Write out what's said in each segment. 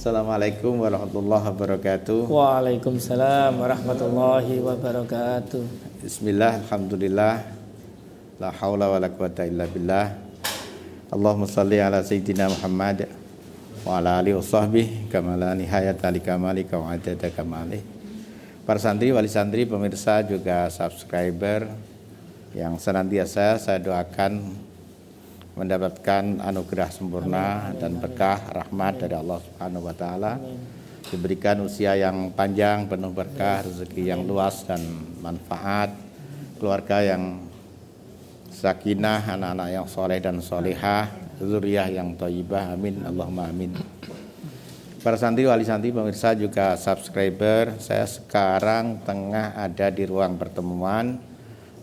Assalamualaikum warahmatullahi wabarakatuh. Waalaikumsalam warahmatullahi wabarakatuh. Bismillah, alhamdulillah, la haula wa la quwata illa billah. Allahumma salli ala sayyidina Muhammad wa ala alihi wa sahbihi kama la nihayata li kamalika wa adada kamalih. Para santri, wali santri, pemirsa juga subscriber yang senantiasa saya doakan mendapatkan anugerah sempurna dan berkah rahmat dari Allah Subhanahu wa taala, diberikan usia yang panjang penuh berkah, rezeki yang luas dan manfaat, keluarga yang sakinah, anak-anak yang soleh dan solehah, zuriyah yang thayyibah, amin Allahumma amin. Para santri, wali santri, pemirsa juga subscriber, saya sekarang tengah ada di ruang pertemuan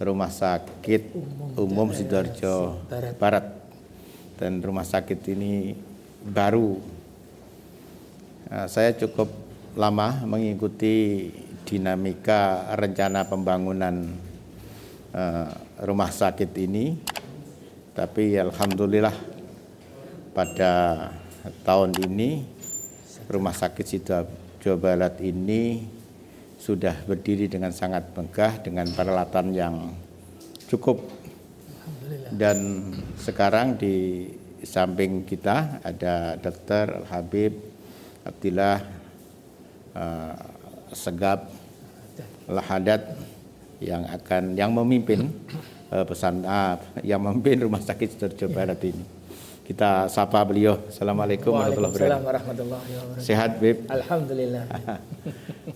Rumah Sakit Umum Sidoarjo Barat. Dan rumah sakit ini baru. Saya cukup lama mengikuti dinamika rencana pembangunan rumah sakit ini, tapi alhamdulillah pada tahun ini rumah sakit Sidoarjo Barat ini sudah berdiri dengan sangat megah dengan peralatan yang cukup. Dan sekarang di samping kita ada Dr. Al-Habib Abdillah Segap Lahadat yang memimpin yang memimpin Rumah Sakit Sidoarjo Barat ini. Kita sapa beliau. Assalamualaikum warahmatullahi wabarakatuh. Sehat, Bib? Alhamdulillah.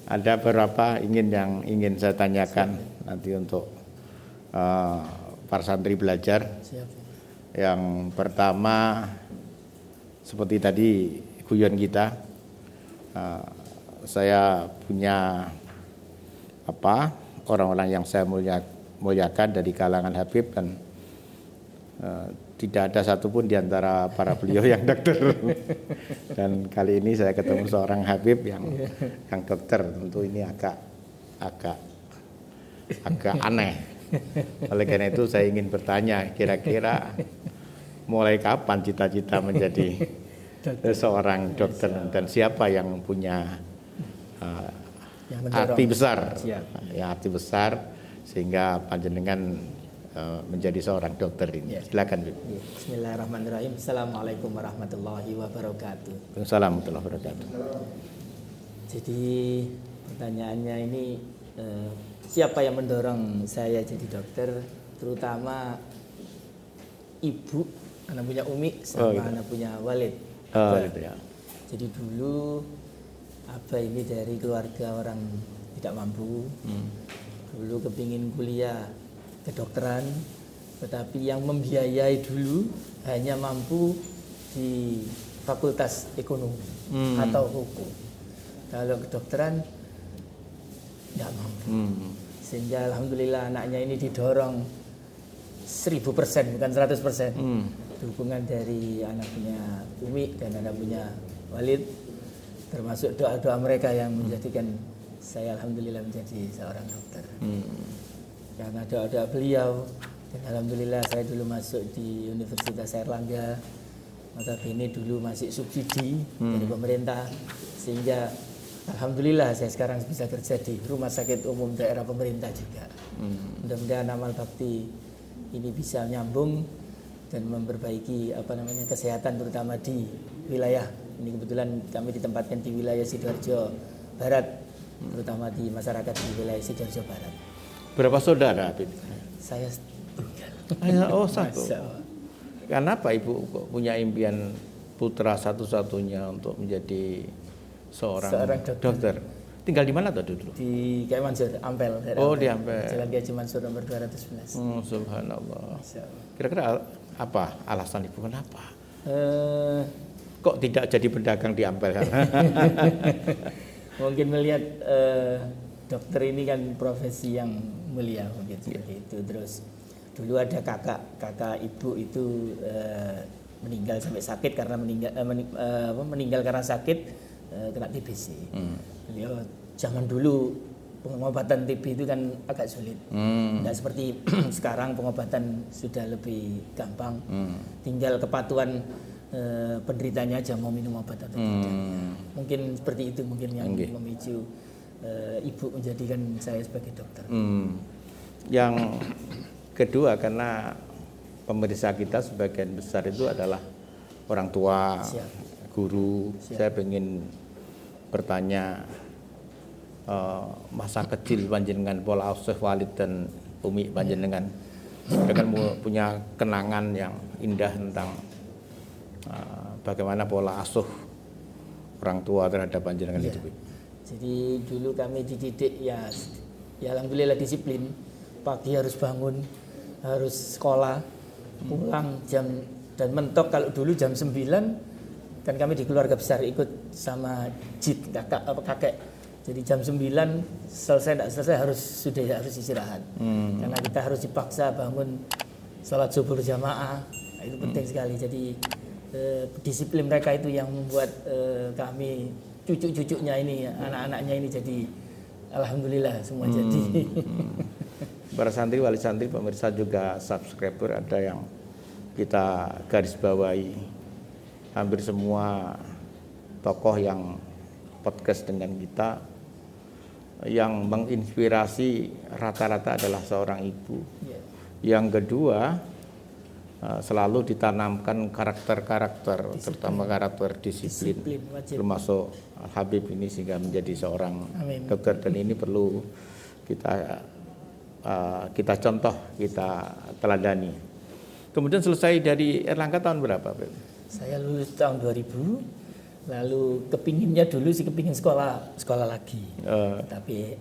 Ada beberapa yang ingin saya tanyakan nanti untuk para santri belajar. Siap. Yang pertama, seperti tadi guyon kita, saya punya orang-orang yang saya muliakan dari kalangan Habib, dan tidak ada satupun di antara para beliau yang dokter. Dan kali ini saya ketemu seorang Habib yang dokter, tentu ini agak aneh. Oleh karena itu saya ingin bertanya, kira-kira mulai kapan cita-cita menjadi seorang dokter, dan siapa yang punya hati besar, hati besar sehingga panjenengan menjadi seorang dokter ini. Silakan. Bismillahirrahmanirrahim. Assalamualaikum warahmatullahi wabarakatuh. Waalaikumsalam warahmatullahi wabarakatuh. Jadi pertanyaannya ini, siapa yang mendorong saya jadi dokter, terutama ibu, anak punya Umi sama anak punya Walid. Gitu ya. Jadi dulu Abah ini dari keluarga orang tidak mampu. Dulu kepingin kuliah kedokteran, tetapi yang membiayai dulu hanya mampu di fakultas ekonomi atau hukum. Kalau kedokteran tidak mampu. Sehingga alhamdulillah anaknya ini didorong 1000%, bukan 100%. Dukungan dari anak punya Umi dan anak punya Walid, termasuk doa-doa mereka yang menjadikan saya alhamdulillah menjadi seorang dokter. Karena doa-doa beliau, dan alhamdulillah saya dulu masuk di Universitas Airlangga, notabene dulu masih subsidi dari pemerintah, sehingga alhamdulillah saya sekarang bisa kerja di Rumah Sakit Umum Daerah Pemerintah juga. Mudah-mudahan amal bakti ini bisa nyambung dan memperbaiki kesehatan, terutama di wilayah ini. Kebetulan kami ditempatkan di wilayah Sidoarjo Barat, terutama di masyarakat di wilayah Sidoarjo Barat. Berapa saudara, Habib? Saya tunggal. Satu. Kenapa Ibu kok punya impian putra satu-satunya untuk menjadi seorang dokter? Tinggal di mana tadi dulu? Di Kiai Mansur, Ampel. Di Ampel. Jalan Kiai Mansur nomor 211. Subhanallah. Kira-kira apa alasan Ibu kenapa? Kok tidak jadi pedagang di Ampel? Mungkin melihat dokter ini kan profesi yang mulia, mungkin seperti itu. Terus dulu ada kakak ibu itu meninggal sampai sakit karena meninggal karena sakit, kena TBC. Beliau zaman dulu pengobatan TB itu kan agak sulit. Nggak seperti sekarang, pengobatan sudah lebih gampang. Tinggal kepatuhan penderitanya aja mau minum obat atau tidak. Mungkin seperti itu mungkin yang memicu ibu menjadikan saya sebagai dokter. Yang kedua, karena pemirsa kita sebagian besar itu adalah orang tua, guru. Saya ingin bertanya, masa kecil panjenengan pola asuh Walid dan Umi panjenengan, mereka kan punya kenangan yang indah tentang bagaimana pola asuh orang tua terhadap panjenengan itu. Jadi dulu kami dididik ya alhamdulillah disiplin. Pagi harus bangun, harus sekolah, pulang dan mentok kalau dulu jam 9 kan kami di keluarga besar ikut sama jid kakek. Jadi jam 9 selesai harus istirahat. Karena kita harus dipaksa bangun sholat subuh berjamaah. Itu penting sekali. Jadi disiplin mereka itu yang membuat kami cucu-cucunya ini, anak-anaknya ini jadi alhamdulillah semua jadi. Para santri, wali santri, pemirsa juga subscriber, ada yang kita garis bawahi. Hampir semua tokoh yang podcast dengan kita yang menginspirasi rata-rata adalah seorang ibu. Yang kedua, selalu ditanamkan karakter-karakter, terutama karakter disiplin termasuk Habib ini sehingga menjadi seorang dokter, dan ini perlu kita contoh, kita teladani. Kemudian selesai dari Erlangga tahun berapa, Beb? Saya lulus tahun 2000, lalu kepinginnya dulu sih kepingin sekolah lagi. Tapi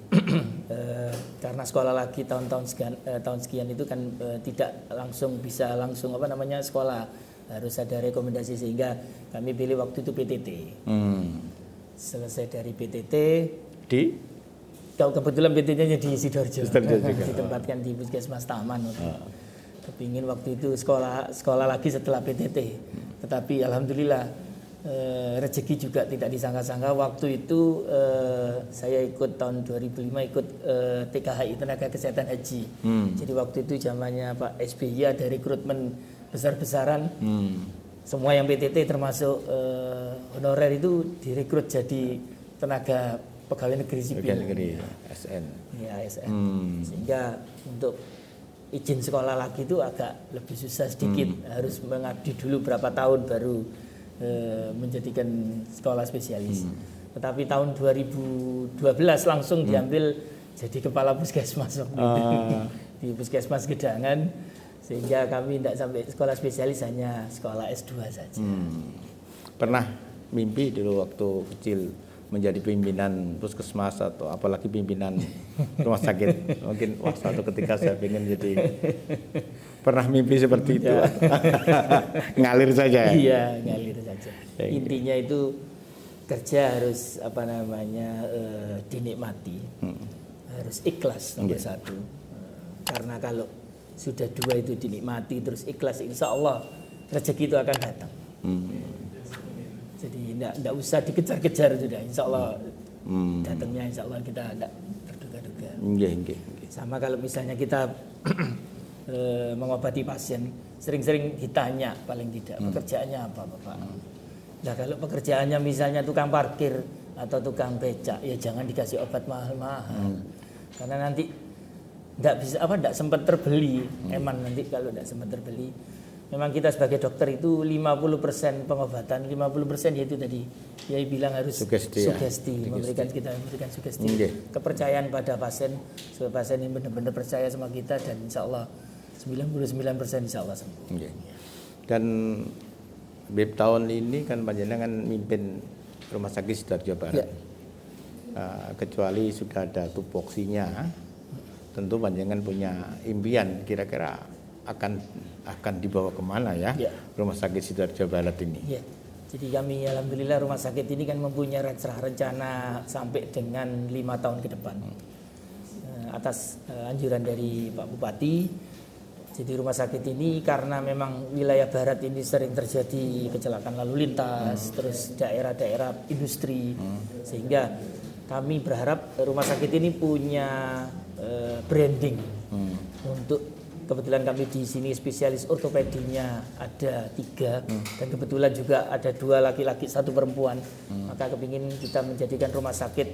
karena sekolah lagi tahun sekian itu kan tidak langsung bisa sekolah, harus ada rekomendasi, sehingga kami pilih waktu itu PTT. Selesai dari PTT di kebetulan PTT-nya di Sidoarjo, ditempatkan di Puskesmas Taman. Kepingin waktu itu sekolah lagi setelah PTT, tetapi alhamdulillah rezeki juga tidak disangka-sangka. Waktu itu saya ikut tahun 2005 ikut TKHI, Tenaga Kesehatan Haji. Jadi waktu itu zamannya Pak SBY ada rekrutmen besar-besaran. Semua yang PTT termasuk honorer itu direkrut jadi tenaga pegawai negeri sipil. ASN. Ya, ASN. Sehingga untuk izin sekolah lagi itu agak lebih susah sedikit. Harus mengabdi dulu berapa tahun baru menjadikan sekolah spesialis. Tetapi tahun 2012 langsung diambil jadi kepala puskesmas di Puskesmas Gedangan, sehingga kami tidak sampai sekolah spesialis, hanya sekolah S2 saja. Pernah mimpi dulu waktu kecil menjadi pimpinan puskesmas atau apalagi pimpinan rumah sakit? Mungkin suatu ketika saya ingin jadi, pernah mimpi seperti itu? Ngalir saja. Iya, ngalir saja. Intinya itu kerja harus dinikmati, harus ikhlas nomor satu. Karena kalau sudah dua itu dinikmati terus ikhlas, insya Allah rezeki itu akan datang. Jadi tidak usah dikejar-kejar, sudah insya Allah datangnya, insya Allah kita tidak terduga-duga. Sama kalau misalnya kita mengobati pasien, sering-sering ditanya paling tidak pekerjaannya apa Bapak. Nah kalau pekerjaannya misalnya tukang parkir atau tukang becak, ya jangan dikasih obat mahal-mahal, karena nanti tidak sempat terbeli. Emang nanti kalau tidak sempat terbeli. Memang kita sebagai dokter itu 50% pengobatan, 50% yaitu tadi Kiai bilang harus sugesti. Memberikan sugesti, kepercayaan pada pasien, supaya pasien ini benar-benar percaya sama kita, dan insya Allah 99% insya Allah sembuh. Dan Bib, tahun ini kan panjenengan mimpin Rumah Sakit Sidoarjo Barat. Kecuali sudah ada tupoksinya, tentu panjenengan punya impian kira-kira akan dibawa kemana ya, Rumah Sakit Sidoarjo Barat ini. Jadi kami alhamdulillah rumah sakit ini kan mempunyai rencana sampai dengan 5 tahun ke depan. Atas anjuran dari Pak Bupati. Jadi rumah sakit ini karena memang wilayah barat ini sering terjadi kecelakaan lalu lintas, terus daerah-daerah industri, sehingga kami berharap rumah sakit ini punya branding untuk kebetulan kami di sini spesialis ortopedinya ada 3 dan kebetulan juga ada 2 laki-laki 1 perempuan. Maka kepingin kita menjadikan rumah sakit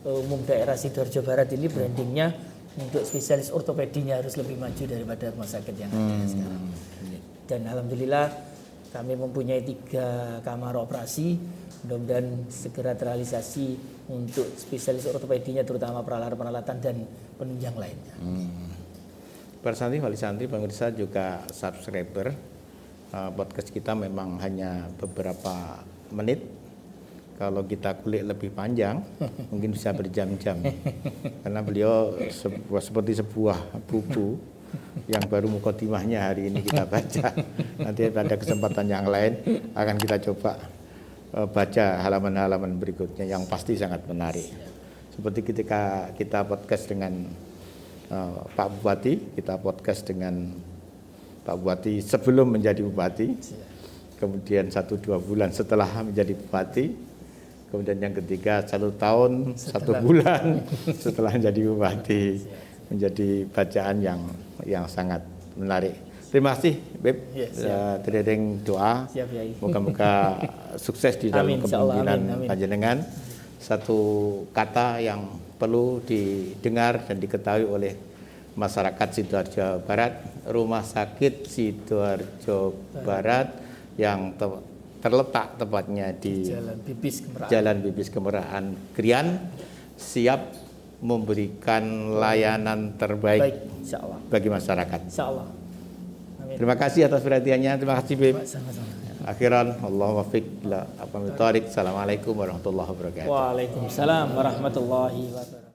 umum daerah Sidoarjo Barat ini brandingnya untuk spesialis ortopedinya harus lebih maju daripada rumah sakit yang ada sekarang. Dan alhamdulillah kami mempunyai 3 kamar operasi, mudah-mudahan segera terrealisasi untuk spesialis ortopedinya, terutama peralatan-peralatan dan penunjang lainnya. Para santri, wali santri, pemirsa juga subscriber, podcast kita memang hanya beberapa menit. Kalau kita kulik lebih panjang, mungkin bisa berjam-jam. Karena beliau seperti sebuah buku yang baru mukadimahnya hari ini kita baca. Nanti pada kesempatan yang lain akan kita coba baca halaman-halaman berikutnya yang pasti sangat menarik. Seperti ketika kita podcast dengan Pak Bupati, kita podcast dengan Pak Bupati sebelum menjadi Bupati, kemudian 1-2 bulan setelah menjadi Bupati, kemudian yang ketiga 1 tahun 1 bulan setelah menjadi Bupati, menjadi bacaan yang sangat menarik. Terima kasih Beb, terdengar doa. Moga-moga sukses di dalam kepemimpinan panjenengan. Satu kata yang perlu didengar dan diketahui oleh masyarakat Sidoarjo Barat, Rumah Sakit Sidoarjo Barat yang terletak tepatnya di Jalan Bibis Kemerahan Krian, siap memberikan layanan terbaik bagi masyarakat. Insyaallah. Terima kasih atas perhatiannya. Terima kasih Bib. Akhiran, Allahumma fiq la apa Assalamualaikum warahmatullahi wabarakatuh. Waalaikumsalam warahmatullahi wabarakatuh.